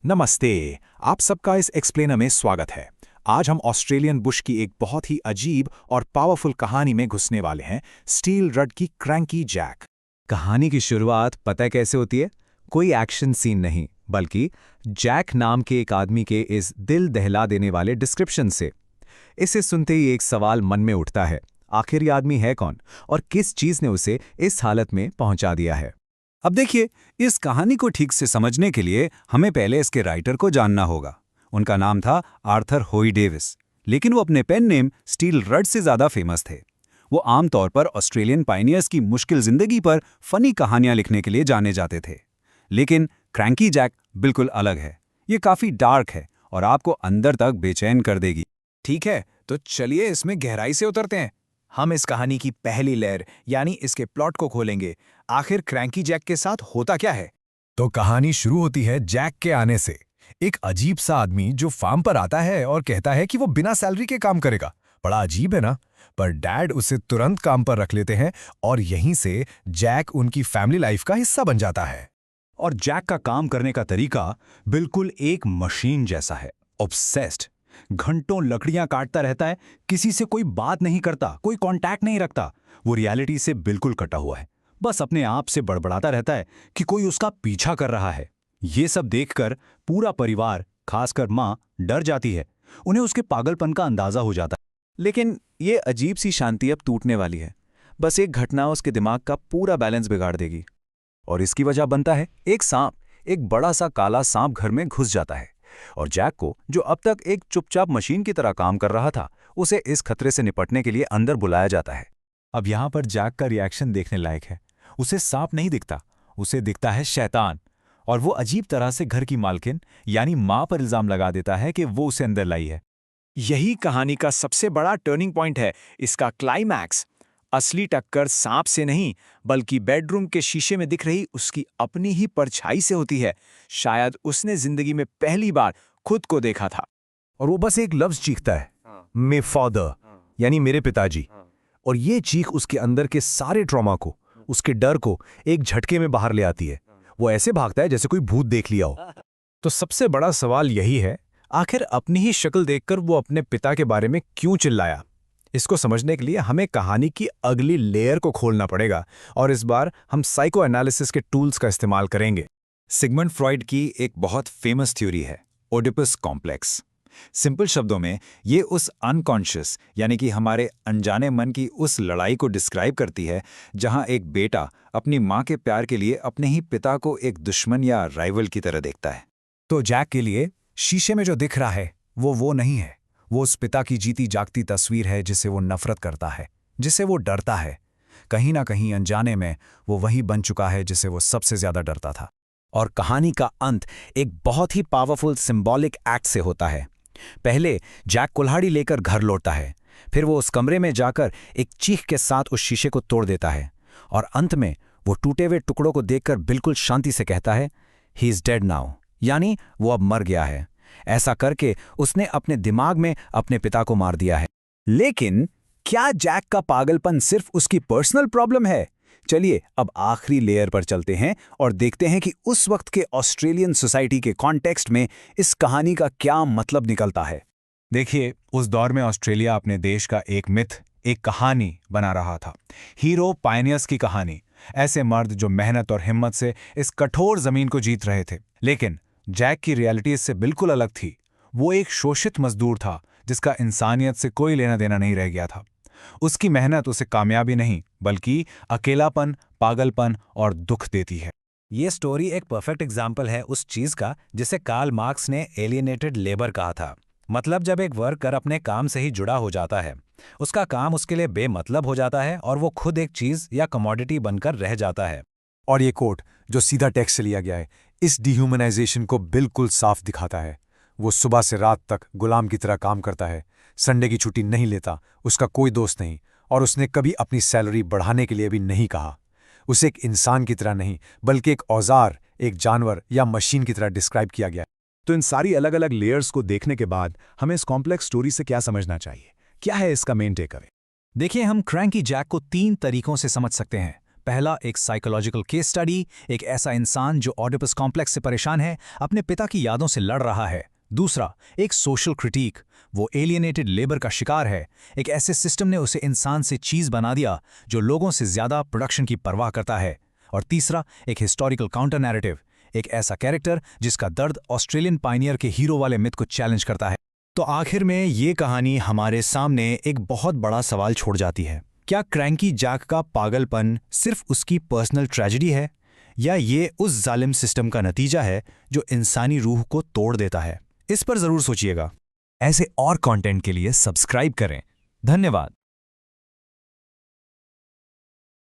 नमस्ते। आप सबका इस एक्सप्लेनर में स्वागत है। आज हम ऑस्ट्रेलियन बुश की एक बहुत ही अजीब और पावरफुल कहानी में घुसने वाले हैं, स्टील रड की क्रैंकी जैक। कहानी की शुरुआत पता है कैसे होती है? कोई एक्शन सीन नहीं, बल्कि जैक नाम के एक आदमी के इस दिल दहला देने वाले डिस्क्रिप्शन से। इसे सुनते ही एक सवाल मन में उठता है, आखिर ये आदमी है कौन और किस चीज ने उसे इस हालत में पहुंचा दिया है? अब देखिए, इस कहानी को ठीक से समझने के लिए हमें पहले इसके राइटर को जानना होगा। उनका नाम था आर्थर होई डेविस, लेकिन वो अपने पेन नेम स्टील रड से ज्यादा फेमस थे। वो आमतौर पर ऑस्ट्रेलियन पायनियर्स की मुश्किल जिंदगी पर फनी कहानियां लिखने के लिए जाने जाते थे। लेकिन क्रैंकी जैक बिल्कुल अलग है। ये काफी डार्क है और आपको अंदर तक बेचैन कर देगी। ठीक है, तो चलिए इसमें गहराई से उतरते हैं। हम इस कहानी की पहली लेयर यानी इसके प्लॉट को खोलेंगे। आखिर क्रैंकी जैक के साथ होता क्या है? तो कहानी शुरू होती है जैक के आने से। एक अजीब सा आदमी जो फार्म पर आता है और कहता है कि वो बिना सैलरी के काम करेगा। बड़ा अजीब है ना? पर डैड उसे तुरंत काम पर रख लेते हैं और यहीं से जैक उनकी फैमिली लाइफ का हिस्सा बन जाता है। और जैक का काम करने का तरीका बिल्कुल एक मशीन जैसा है। ऑब्सेस्ड, घंटों लकड़ियां काटता रहता है, किसी से कोई बात नहीं करता, कोई कांटेक्ट नहीं रखता। वो रियलिटी से बिल्कुल कटा हुआ है, बस अपने आप से बड़बड़ाता रहता है कि कोई उसका पीछा कर रहा है। ये सब देखकर पूरा परिवार, खासकर माँ, डर जाती है। उन्हें उसके पागलपन का अंदाजा हो जाता है। लेकिन ये अजीब सी शांति अब टूटने वाली है। बस एक घटना उसके दिमाग का पूरा बैलेंस बिगाड़ देगी। और इसकी वजह बनता है एक सांप। एक बड़ा सा काला सांप घर में घुस जाता है और जैक को, जो अब तक एक चुपचाप मशीन की तरह काम कर रहा था, उसे इस खतरे से निपटने के लिए अंदर बुलाया जाता है। अब यहाँ पर जैक का रिएक्शन देखने लायक है। उसे सांप नहीं दिखता, उसे दिखता है शैतान। और वो अजीब तरह से घर की मालकिन यानी माँ पर इल्जाम लगा देता है कि वो उसे अंदर लाई है। यही कहानी का सबसे बड़ा टर्निंग पॉइंट है। इसका क्लाइमैक्स असली टक्कर सांप से नहीं, बल्कि बेडरूम के शीशे में दिख रही उसकी अपनी ही परछाई से होती है। शायद उसने जिंदगी में पहली बार खुद को देखा था। और वो बस एक लफ्ज चीखता है, मे फादर, यानी मेरे पिताजी। और ये चीख उसके अंदर के सारे ट्रॉमा को, उसके डर को एक झटके में बाहर ले आती है। वो ऐसे भागता है जैसे कोई भूत देख लिया हो। तो सबसे बड़ा सवाल यही है, आखिर अपनी ही शक्ल देखकर वो अपने पिता के बारे में क्यों चिल्लाया? इसको समझने के लिए हमें कहानी की अगली लेयर को खोलना पड़ेगा और इस बार हम साइको एनालिसिस के टूल्स का इस्तेमाल करेंगे। सिगमंड फ्रॉइड की एक बहुत फेमस थ्योरी है, ओडिपस कॉम्प्लेक्स। सिंपल शब्दों में ये उस अनकॉन्शियस यानी कि हमारे अनजाने मन की उस लड़ाई को डिस्क्राइब करती है जहां एक बेटा अपनी मां के प्यार के लिए अपने ही पिता को एक दुश्मन या राइवल की तरह देखता है। तो जैक के लिए शीशे में जो दिख रहा है वो नहीं है। वो उस पिता की जीती जागती तस्वीर है जिसे वो नफरत करता है, जिसे वो डरता है। कहीं ना कहीं अनजाने में वो वही बन चुका है जिसे वो सबसे ज्यादा डरता था। और कहानी का अंत एक बहुत ही पावरफुल सिंबॉलिक एक्ट से होता है। पहले जैक कुल्हाड़ी लेकर घर लौटता है, फिर वो उस कमरे में जाकर एक चीख के साथ उस शीशे को तोड़ देता है और अंत में वो टूटे हुए टुकड़ों को देखकर बिल्कुल शांति से कहता है, ही इज डेड नाउ, यानी वो अब मर गया है। ऐसा करके उसने अपने दिमाग में अपने पिता को मार दिया है। लेकिन क्या जैक का पागलपन सिर्फ उसकी पर्सनल प्रॉब्लम है? चलिए अब आखिरी लेयर पर चलते हैं और देखते हैं कि उस वक्त के ऑस्ट्रेलियन सोसाइटी के कॉन्टेक्स्ट में इस कहानी का क्या मतलब निकलता है। देखिए, उस दौर में ऑस्ट्रेलिया अपने देश का एक मिथ, एक कहानी बना रहा था। हीरो पायनियर्स की कहानी। ऐसे मर्द जो मेहनत और हिम्मत से इस कठोर जमीन को जीत रहे थे। लेकिन जैक की रियलिटी इससे बिल्कुल अलग थी। वो एक शोषित मजदूर था जिसका इंसानियत से कोई लेना देना नहीं रह गया था। उसकी मेहनत उसे कामयाबी नहीं बल्कि अकेलापन, पागलपन और दुख देती है। ये स्टोरी एक परफेक्ट एग्जाम्पल है उस चीज का जिसे कार्ल मार्क्स ने एलियनेटेड लेबर कहा था। मतलब जब एक वर्कर अपने काम से ही जुड़ा हो जाता है, उसका काम उसके लिए बेमतलब हो जाता है और वो खुद एक चीज या कमोडिटी बनकर रह जाता है। और ये कोट जो सीधा टेक्स्ट से लिया गया है, इस डिह्यूमनाइजेशन को बिल्कुल साफ दिखाता है। वो सुबह से रात तक गुलाम की तरह काम करता है, संडे की छुट्टी नहीं लेता, उसका कोई दोस्त नहीं और उसने कभी अपनी सैलरी बढ़ाने के लिए भी नहीं कहा। उसे एक इंसान की तरह नहीं बल्कि एक औजार, एक जानवर या मशीन की तरह डिस्क्राइब किया गया। तो इन सारी अलग अलग लेयर्स को देखने के बाद हमें इस कॉम्प्लेक्स स्टोरी से क्या समझना चाहिए? क्या है इसका मेन टेकअवे? देखिए, हम क्रैंकी जैक को 3 तरीकों से समझ सकते हैं। पहला एक साइकोलॉजिकल केस स्टडी, एक ऐसा इंसान जो ऑडिपस कॉम्प्लेक्स से परेशान है, अपने पिता की यादों से लड़ रहा है। दूसरा एक सोशल क्रिटिक, वो एलियनेटेड लेबर का शिकार है, एक ऐसे सिस्टम ने उसे इंसान से चीज बना दिया जो लोगों से ज्यादा प्रोडक्शन की परवाह करता है। और तीसरा एक हिस्टोरिकल काउंटर नैरेटिव, एक ऐसा कैरेक्टर जिसका दर्द ऑस्ट्रेलियन पायनियर के हीरो वाले मिथ को चैलेंज करता है। तो आखिर में ये कहानी हमारे सामने एक बहुत बड़ा सवाल छोड़ जाती है। क्या क्रैंकी जैक का पागलपन सिर्फ उसकी पर्सनल ट्रेजेडी है, या ये उस जालिम सिस्टम का नतीजा है जो इंसानी रूह को तोड़ देता है? इस पर जरूर सोचिएगा। ऐसे और कंटेंट के लिए सब्सक्राइब करें। धन्यवाद।